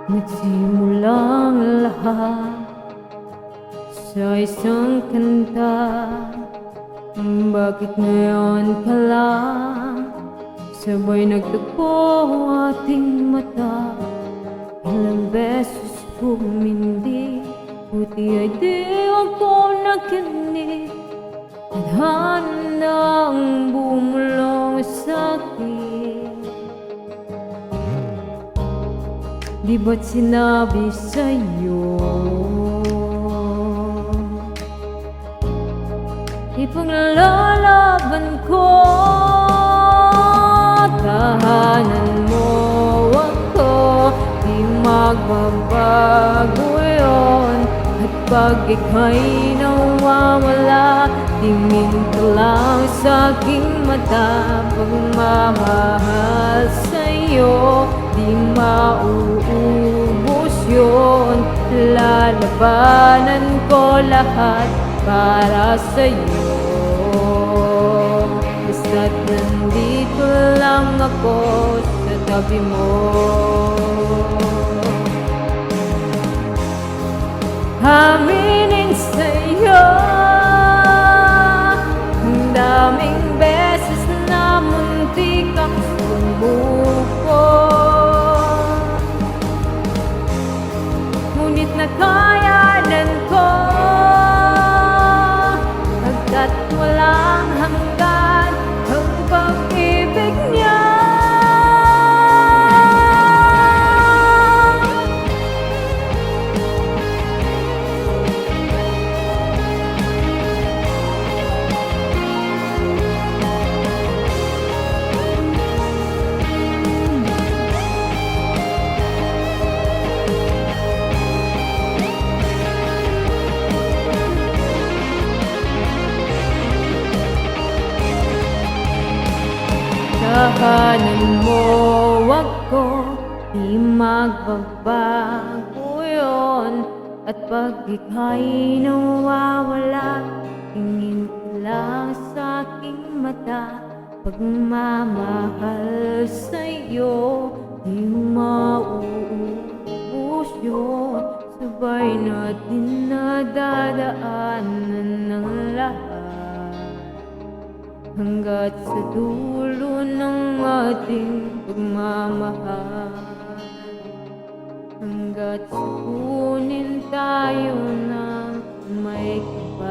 Nagsimulang lahat sa isang kanta. Bakit ngayon ka lang sabay nagtagpo ang ating mata? Ilang beses bumindi, buti ay di ako nakinig. Tadhana ang bumulong sa'kin. Di ba't sinabi sa'yo ipaglalaban ko? Tahanan mo ako, di magbabago yun. At pag ika'y nawawala, tingin ka lang sa aking mata. Pagmamahal sa'yo, di mauubos yun. Lalabanan ko lahat para sa'yo. Basta't nandito lang ako sa tabi mo. Aminin sa'yo, ang daming beses na muntik akong sumuko, ngunit nakayanan ko, hanggat walang hanggan ang pag-ibig niya. Tahanan mo ako, di magbabago yun. At pag ika'y nawawala, tingin ka lang sa aking mata. Pagmamahal sa'yo, di mauubos yun. Sabay natin nadadaanan ng lahat, hanggat sa dulo ng ating pagmamahal. Hanggat sa kunin tayo ng may kapal.